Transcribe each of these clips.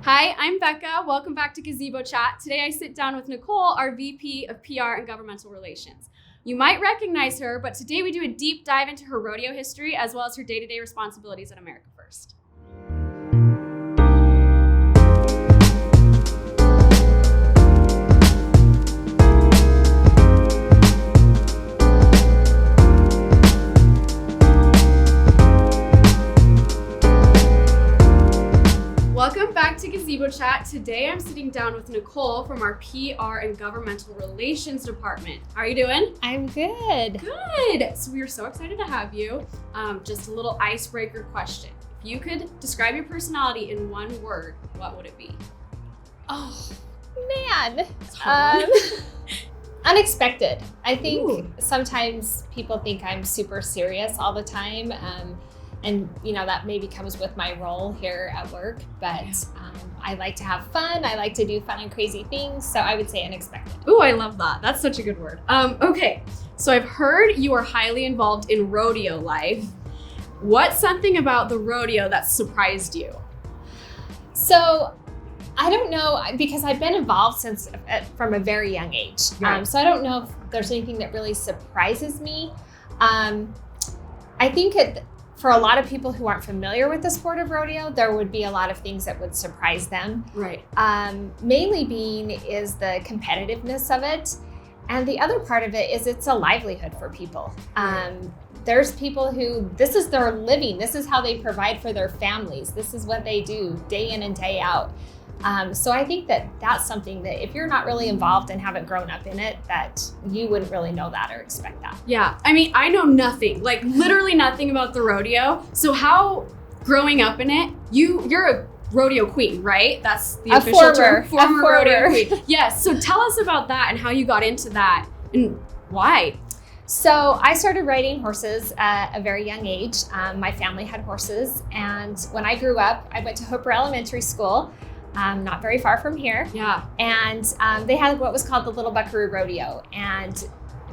Hi, I'm Becca. Welcome back to Gazebo Chat. Today I sit down with Nicole, our VP of PR and Governmental Relations. You might recognize her, but today we do a deep dive into her rodeo history as well as her day-to-day responsibilities at America First. Welcome back to Gazebo Chat. Today I'm sitting down with Nicole from our PR and Governmental Relations Department. How are you doing? I'm good. Good. So we are so excited to have you. Just a little icebreaker question. If you could describe your personality in one word, what would it be? Oh, man. It's hard. Unexpected. I think Ooh. sometimes people think I'm super serious all the time. And that maybe comes with my role here at work, but I like to have fun. I like to do fun and crazy things. So I would say unexpected. Ooh, I love that. That's such a good word. Okay, so I've heard you are highly involved in rodeo life. What's something about the rodeo that surprised you? So I don't know, because I've been involved from a very young age. Right. So I don't know if there's anything that really surprises me. I think for a lot of people who aren't familiar with the sport of rodeo, there would be a lot of things that would surprise them. Right. Mainly being is the competitiveness of it. And the other part of it is it's a livelihood for people. There's people who, this is their living. This is how they provide for their families. This is what they do day in and day out. So I think that's something that if you're not really involved and haven't grown up in it, that you wouldn't really know that or expect that. Yeah, I mean, I know nothing, like literally nothing about the rodeo. So how, growing up in it, you're a rodeo queen, right? That's the official term. Former rodeo queen. Yes, so tell us about that and how you got into that and why. So I started riding horses at a very young age. My family had horses, and when I grew up, I went to Hooper Elementary School. Not very far from here. Yeah. And they had what was called the Little Buckaroo Rodeo, and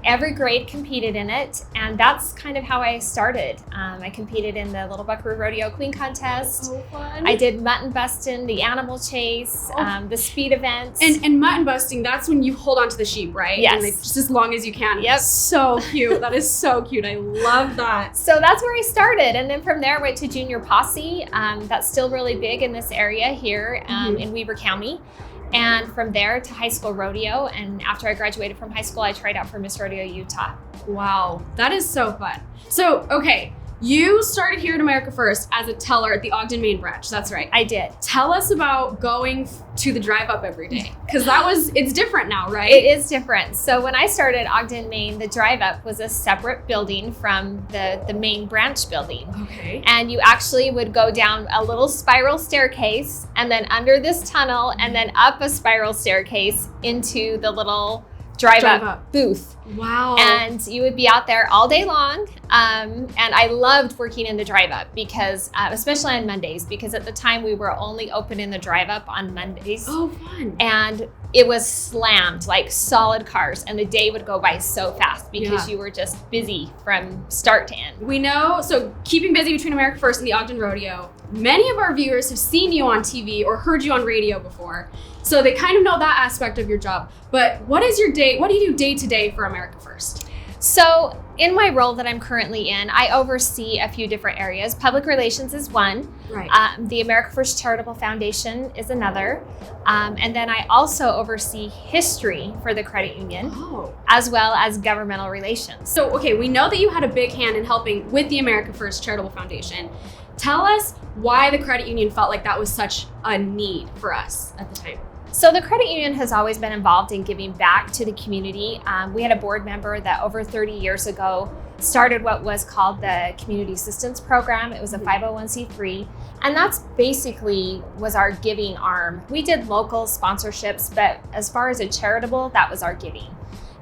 every grade competed in it. And that's kind of how I started. I competed in the Little Buckaroo Rodeo Queen Contest. So fun. I did mutton busting, the animal chase, the speed events. And mutton busting, that's when you hold on to the sheep, right? Yes. And just as long as you can. Yep. So cute. That is so cute. I love that. So that's where I started. And then from there, I went to junior posse. That's still really big in this area here in Weber County. And from there to high school rodeo. And after I graduated from high school, I tried out for Miss Rodeo Utah. Wow, that is so fun. So, okay, you started here at America First as a teller at the Ogden, Maine branch. That's right. I did. Tell us about going to the drive up every day, because it's different now, right? It is different. So when I started Ogden, Maine, the drive up was a separate building from the main branch building. Okay. And you actually would go down a little spiral staircase and then under this tunnel and then up a spiral staircase into the little drive up booth. Wow. And you would be out there all day long. And I loved working in the drive up because, especially on Mondays, because at the time we were only open in the drive up on Mondays. Oh, fun. And it was slammed, like solid cars. And the day would go by so fast because you were just busy from start to end. We know, so keeping busy between America First and the Ogden Rodeo, many of our viewers have seen you on TV or heard you on radio before. So they kind of know that aspect of your job. But what is your day? What do you do day to day for America First? So in my role that I'm currently in, I oversee a few different areas. Public relations is one. Right. The America First Charitable Foundation is another. And then I also oversee history for the credit union, as well as governmental relations. So, okay, we know that you had a big hand in helping with the America First Charitable Foundation. Tell us why the credit union felt like that was such a need for us at the time. So the credit union has always been involved in giving back to the community. We had a board member that over 30 years ago started what was called the Community Assistance Program. It was a 501c3, and that's basically was our giving arm. We did local sponsorships, but as far as a charitable, that was our giving.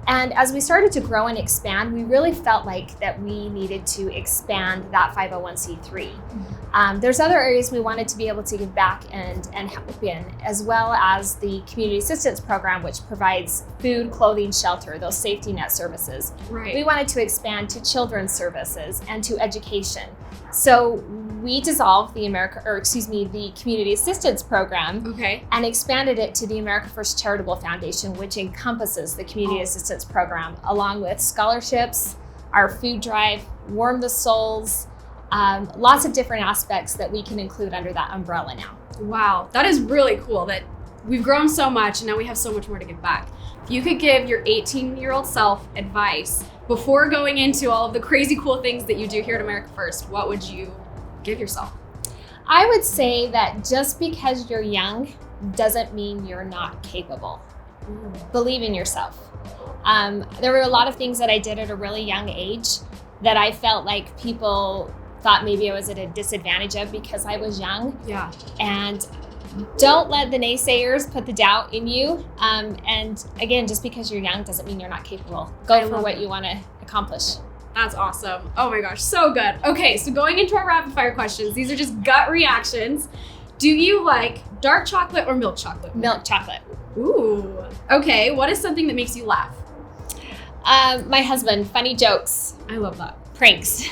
And as we started to grow and expand, we really felt like that we needed to expand that 501c3. There's other areas we wanted to be able to give back and help in, as well as the Community Assistance Program, which provides food, clothing, shelter, those safety net services. Right. We wanted to expand to children's services and to education. So we dissolved the the Community Assistance Program. Okay. And expanded it to the America First Charitable Foundation, which encompasses the Community Assistance Program, along with scholarships, our food drive, Warm the Souls, lots of different aspects that we can include under that umbrella now. Wow, that is really cool that we've grown so much and now we have so much more to give back. If you could give your 18-year-old self advice before going into all of the crazy cool things that you do here at America First, what would you give yourself? I would say that just because you're young doesn't mean you're not capable. Believe in yourself. There were a lot of things that I did at a really young age that I felt like people thought maybe I was at a disadvantage of because I was young. Yeah. And don't let the naysayers put the doubt in you. And again, just because you're young doesn't mean you're not capable. Go for what you want to accomplish. That's awesome. Oh my gosh, so good. Okay, so going into our rapid fire questions, these are just gut reactions. Do you like dark chocolate or milk chocolate? Milk chocolate. Ooh. Okay, what is something that makes you laugh? My husband, funny jokes. I love that. Pranks.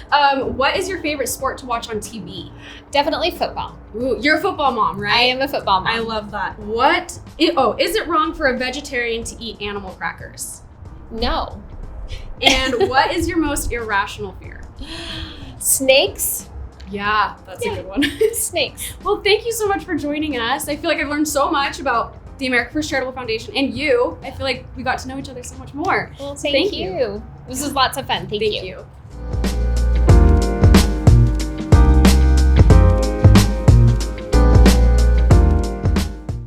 What is your favorite sport to watch on TV? Definitely football. Ooh, you're a football mom, right? I am a football mom. I love that. Is it wrong for a vegetarian to eat animal crackers? No. And what is your most irrational fear? Snakes. Yeah, that's a good one. Snakes. Well, thank you so much for joining us. I feel like I've learned so much about the America First Charitable Foundation and you. I feel like we got to know each other so much more. Well, thank you. This was lots of fun. Thank you.